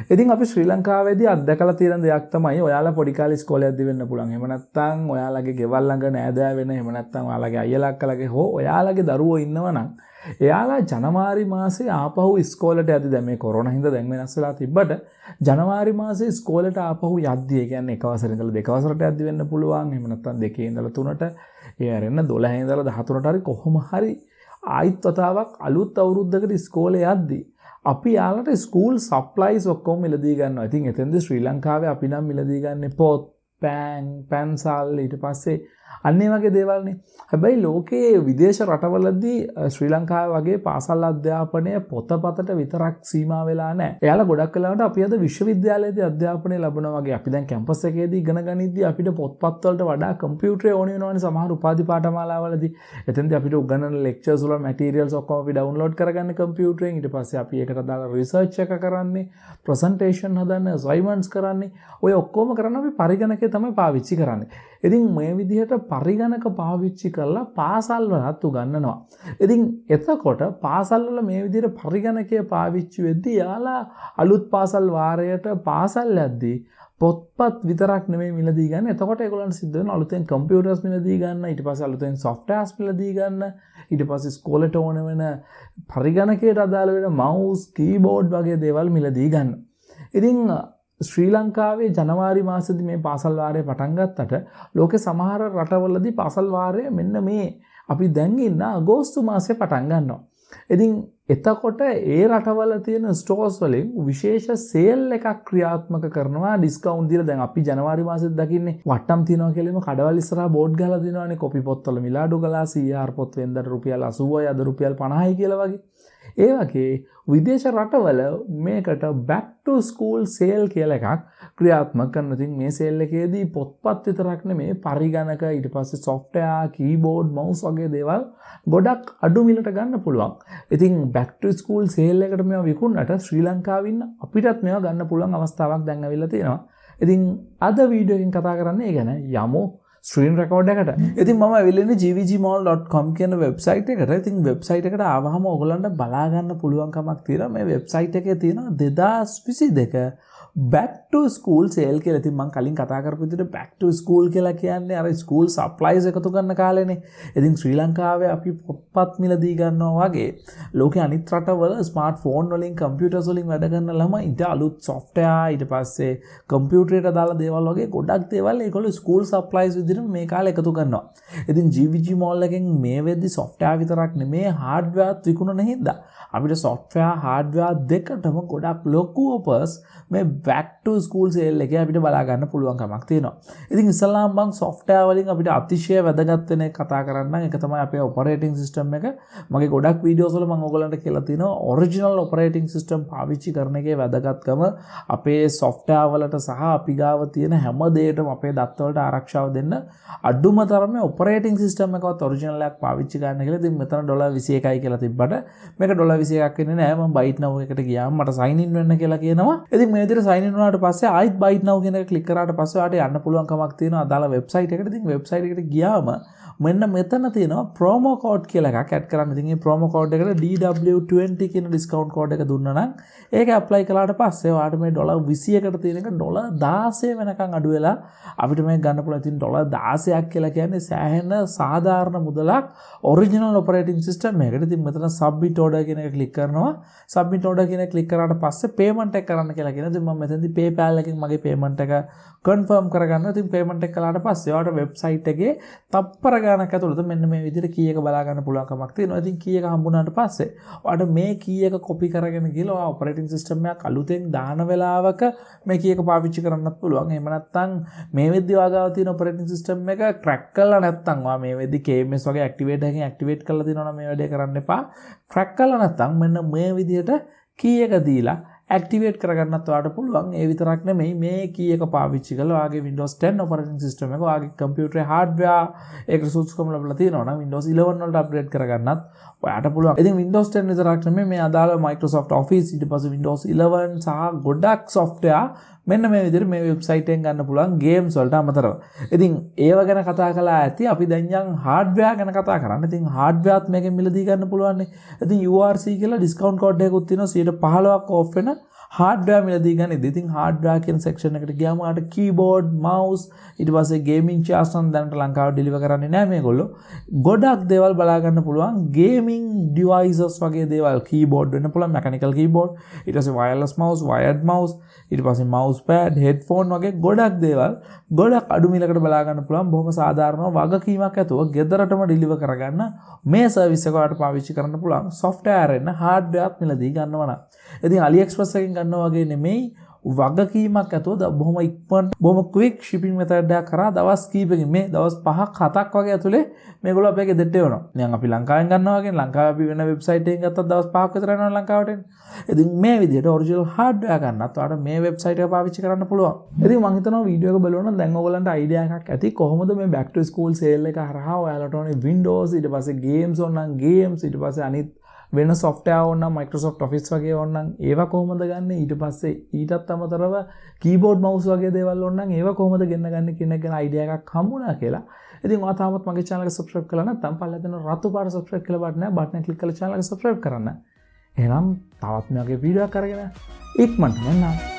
ඉතින් අපි ශ්‍රී ලංකාවේදී අත්දැකලා තියෙන දෙයක් තමයි ඔයාලා පොඩි කාලේ ඉස්කෝලේ යද්දි වෙන්න පුළුවන්. එහෙම නැත්නම් ඔයාලගේ ගෙවල් ළඟ නෑදෑ වෙන එහෙම නැත්නම් ඔයාලගේ අයියලා අක්කලාගේ හෝ ඔයාලගේ දරුවෝ ඉන්නවනම් එයාලා ජනවාරි මාසේ ආපහු ඉස්කෝලේට යද්දි දැන් මේ කොරෝනා හින්දා දැන් වෙනස් වෙලා තිබ්බට ජනවාරි මාසේ ඉස්කෝලේට ආපහු යද්දි ඒ කියන්නේ එක වසරේ ඉඳලා දෙක වසරට යද්දි වෙන්න පුළුවන්. එහෙම නැත්නම් දෙකේ ඉඳලා තුනට ඒ හැරෙන්න 12 ඉඳලා 14ට හරි කොහොම හරි ආයිත් වතාවක් අලුත් අවුරුද්දකට ඉස්කෝලේ යද්දි අපි යාලට ස්කූල් සප්ලයිස් ඔක්කොම මිලදී ගන්නවා. ඉතින් එතෙන්ද ශ්‍රී ලංකාවේ අපි නම් මිලදී ගන්නේ පොත්, පැන්සල් ඊට පස්සේ අන්න ඒ වගේ දේවල්නේ. හැබැයි ලෝකයේ විදේශ රටවලදී ශ්‍රී ලංකාවේ වගේ පාසල් අධ්‍යාපනය පොතපතට විතරක් සීමා වෙලා නැහැ. එයාලා ගොඩක් වෙලාවට අපි අද විශ්වවිද්‍යාලයේදී අධ්‍යාපනය ලබනවා වගේ අපි දැන් කැම්පස් එකේදී ඉගෙන ගනිද්දී අපිට පොත්පත් වලට වඩා කම්පියුටරේ ඕන වෙනවනේ සමහර උපාධි පාඨමාලාවලදී. එතෙන්දී අපිට උගන්වන ලෙක්චර්ස් වල මැටීරියල්ස් ඔක්කොම අපි ඩවුන්ලෝඩ් කරගන්න කම්පියුටරෙන්. ඊට පස්සේ අපි ඒකට දාලා රිසර්ච් එක කරන්නේ, ප්‍රසන්ටේෂන් හදන්නේ, අසයින්මන්ට්ස් කරන්නේ. ඔය ඔක්කොම කරන්න අපි පරිගණකය තමයි පාවිච්චි කරන්නේ. ඉතින් මේ විදිහට පරිගණක පාවිච්චි කරලා පාසල් වලත් උගන්වනවා. ඉතින් එතකොට පාසල් වල මේ විදිහට පරිගණකය පාවිච්චි වෙද්දී යාලා අලුත් පාසල් වාරයට පාසල් යද්දී පොත්පත් විතරක් නෙමෙයි මිලදී ගන්න. එතකොට ඒගොල්ලන්ට සිද්ධ වෙනවා අලුතෙන් කම්පියුටර්ස් මිලදී ගන්න, ඊට පස්සේ අලුතෙන් සොෆ්ට්වෙයාර්ස් මිලදී ගන්න, ඊට පස්සේ ඉස්කෝලේට ඕන වෙන පරිගණකයට අදාළ වෙන මවුස්, කීබෝඩ් වගේ දේවල් මිලදී ගන්න. ඉතින් ශ්‍රී ලංකාවේ ජනවාරි මාසෙදි මේ පාසල් වාරය පටන් ගත්තට ලෝකේ සමහර රටවලදී පාසල් වාරය මෙන්න මේ අපි දැන් ඉන්න අගෝස්තු මාසේ පටන් ගන්නවා. ඉතින් එතකොට ඒ රටවල තියෙන ස්ටෝර්ස් වලින් විශේෂ සේල් එකක් ක්‍රියාත්මක කරනවා ඩිස්කවුන්ට් දීලා. දැන් අපි ජනවාරි මාසෙත් දකින්නේ වට්ටම් තියනවා කියලාම කඩවල ඉස්සරහා බෝඩ් ගහලා දිනවනේ කොපි පොත්වල මිලාඩු ගලා CR පොත් වෙනදට රුපියල් 80යි අද රුපියල් 50යි කියලා වගේ. ඒ වගේ විදේශ රටවල මේකට back to school sale කියලා එකක් ක්‍රියාත්මක කරනවා. ඉතින් මේ සේල් එකේදී පොත්පත් විතරක් නෙමෙයි පරිගණක ඊට පස්සේ software, keyboard, mouse වගේ දේවල් ගොඩක් අඩු මිලට ගන්න පුළුවන්. ඉතින් back to school sale එකට මේවා විකුණනට ශ්‍රී ලංකාවේ ඉන්න අපිටත් මේවා ගන්න පුළුවන් අවස්ථාවක් දැන් ඇවිල්ලා තියෙනවා. ඉතින් අද වීඩියෝ එකෙන් කතා කරන්නේ ඒ ගැන යමු ස්ක්‍රීන් රෙකෝඩ් එකට. ඉතින් මම ඇවිල්ලා ඉන්නේ gvgmall.com කියන වෙබ්සයිට් එකට. ඉතින් වෙබ්සයිට් එකට ආවහම ඔයගොල්ලන්ට බලා ගන්න පුළුවන් කමක් තියෙනවා. මේ වෙබ්සයිට් එකේ තියෙනවා 2022 back to school sale කියලා. ඉතින් මම කලින් කතා කරපු විදිහට back to school කියලා කියන්නේ අර school supplies එකතු කරන කාලේනේ. ඉතින් ශ්‍රී ලංකාවේ අපි පොත්පත් මිලදී ගන්නවා වගේ ලෝකේ අනිත් රටවල ස්මාර්ට්ෆෝන් වලින්, කම්පියුටර්ස් වලින් වැඩ කරන ළමයින්ට අලුත් software ඊට පස්සේ කම්පියුටරේට දාලා දේවල් වගේ ගොඩක් දේවල් ඒගොල්ලෝ school supplies විදිහට මේ කාලේ එකතු කරනවා. ඉතින් GVG mall එකෙන් මේ වෙද්දි software විතරක් නෙමේ hardwareත් විකුණන හින්දා අපිට software hardware දෙකටම ගොඩක් ලොකු offers මේ back to school sale එකේ අපිට බලා ගන්න පුළුවන් කමක් තියෙනවා. ඉතින් ඉස්සල්ලාම මම software වලින් අපිට අතිශය වැදගත් වෙන එක කතා කරන්නම්. ඒක තමයි අපේ operating system එක. මගේ ගොඩක් වීඩියෝස් වල මම ඔයගලන්ට කියලා තියෙනවා original operating system පාවිච්චි කරන එකේ වැදගත්කම අපේ software වලට සහ අපි ගාව තියෙන හැම දෙයකටම අපේ දත්ත වලට ආරක්ෂාව දෙන්න අඩුම තරමේ operating system එකවත් original එකක් පාවිච්චි කරන්න කියලා. ඉතින් මෙතන $21යි කියලා තිබ්බට මේක $21ක් වෙන්නේ නැහැ. මම buy now එකට ගියාම මට sign in වෙන්න කියලා කියනවා. ඉතින් මේ විදිහට sign in වුණාට පස්සේ ආයිත් buy now කියන එක click කරාට පස්සේ ඔයාලට යන්න පුළුවන් කමක් තියෙනවා අදාළ website එකට. ඉතින් website එකට ගියාම මෙන්න මෙතන තියෙනවා promo code කියලා එකක් add කරන්න. ඉතින් මේ promo code එකට DW20 කියන discount code එක දුන්නා නම් ඒක apply කළාට පස්සේ ඔයාලට මේ $21කට තියෙන එක $16 වෙනකන් අඩු වෙලා අපිට මේක ගන්න පුළුවන්. ඉතින් $16ක් කියලා කියන්නේ සෑහෙන සාධාරණ මුදලක් original operating system එකකට. ඉතින් මෙතන submit order කියන එක click කරනවා. submit order කියන එක click කරාට පස්සේ payment එක කරන්න කියලා කියනවා. ඉතින් මම මෙතනදී PayPal එකෙන් මගේ payment එක confirm කරගන්නවා. ඉතින් payment එක කළාට පස්සේ ඔයාලට website එකේ තප්පර ගානක් ඇතුළත මෙන්න මේ විදිහට කී එක බලා ගන්න පුළුවන් කමක් තියෙනවා. ඉතින් කී එක හම්බුනාට පස්සේ ඔයාලට මේ කී එක copy කරගෙන ගිහලා ඔයා operating system එකක් අලුතෙන් දාන වෙලාවක මේ කී එක පාවිච්චි කරන්නත් පුළුවන්. එහෙම නැත්නම් මේ වෙද්දි ඔයාගාව තියෙන operating system එක crack කරලා නැත්නම් ඔයා මේ වෙද්දි KMS වගේ activate එකකින් activate කරලා දිනනවා නම් මේ වැඩේ කරන්න එපා. crack කරලා නැත්නම් මෙන්න මේ විදිහට කී එක දීලා activate කරගන්නත් ඔයාලට පුළුවන්. ඒ විතරක් නෙමෙයි මේ කී එක පාවිච්චි කරලා ඔයාගේ Windows 10 operating system එක ඔයාගේ computer hardware ඒකට සුදුසුකම් ලැබලා තියෙනවා නම් Windows 11 වලට upgrade කරගන්නත් ඔයාට පුළුවන්. ඉතින් Windows 10 විතරක් නෙමෙයි මේ අදාළ Microsoft Office ඊට පස්සේ Windows 11 සහ ගොඩක් software මෙන්න මේ විදිහට මේ වෙබ්සයිට් එකෙන් ගන්න පුළුවන් games වලට අමතරව. ඉතින් ඒව ගැන කතා කළා ඇති. අපි දැන් යන් hardware ගැන කතා කරන්න. ඉතින් hardwareත් මේකෙන් මිලදී ගන්න පුළුවන් නේ. ඉතින් URC කියලා discount code එකකුත් තියෙනවා 15% off වෙන හાඩ්වෑ මිලදී ගන්න. ඉතින් හાඩ්වෑ කියන සෙක්ෂන් එකට ගියාම ආට කීබෝඩ්, මවුස්, ඊට පස්සේ ගේමින් චෙයර්ස් නම් දැනට ලංකාවට ඩෙලිවර් කරන්නේ නැහැ මේගොල්ලෝ. ගොඩක් දේවල් බලා ගන්න පුළුවන්. ගේමින් ඩිවයිසස් වගේ දේවල්, කීබෝඩ් වෙන්න පුළුවන්, මෙකැනිකල් කීබෝඩ්, ඊට පස්සේ වයර්ලස් මවුස්, වයර්ඩ් මවුස්, ඊට පස්සේ මවුස් පෑඩ්, හෙඩ්ෆෝන් වගේ ගොඩක් දේවල් ගොඩක් අඩු මිලකට බලා ගන්න පුළුවන්. බොහොම සාධාරණව වගකීමක් ඇතුව ගෙදරටම ඩෙලිවර් කරගන්න මේ සර්විස් එක ඔයාලට පාවිච්චි කරන්න පුළුවන්. software එක hardware මිලදී ගන්නවා නම්. ඉතින් AliExpress එකෙන් ගන්නවා වගේ නෙමෙයි, වගකීමක් ඇතුව බොහොම ඉක්මනට බොහොම ක්වික් shipping method එකක් කරා දවස් කීපකින් මේ දවස් 5ක් 7ක් වගේ ඇතුලේ මේගොල්ලෝ අපේ ගෙදරට එවනවා. දැන් අපි ලංකාවෙන් ගන්නවා වගේ ලංකාවේ අපි වෙන වෙබ්සයිට් එකකින් ගත්තත් දවස් 5ක් විතර යනවා ලංකාවට එන්න. ඉතින් මේ විදිහට ඔරිජිනල් hardware ගන්නත් ඔයාලට මේ වෙබ්සයිට් එක පාවිච්චි කරන්න පුළුවන්. ඉතින් මම හිතනවා වීඩියෝ එක බලනවා නම් දැන් ඔයගලන්ට අයිඩියා එකක් ඇති කොහොමද මේ back to school sale එක හරහා ඔයාලට ඕනේ Windows, ඊට පස්සේ games ඕන නම් games, ඊට පස්සේ අනිත් වෙන software ඕන නම් Microsoft Office වගේ ඕන නම් ඒවා කොහොමද ගන්න, ඊට පස්සේ ඊටත් අමතරව keyboard mouse වගේ දේවල් ඕන නම් ඒවා කොහොමද ගෙන්න ගන්න කියන එක ගැන අයිඩියා එකක් හම්බුණා කියලා. ඉතින් ඔයා තාමත් මගේ channel එක subscribe කරලා නැත්නම් පල්ලෙහා තියෙන රතු පාට subscribe කියලා බටන් එක බටන් එක click කරලා channel එක subscribe කරන්න. එහෙනම් තවත් මේ වගේ වීඩියෝ එකක් අරගෙන ඉක්මනට එන්න.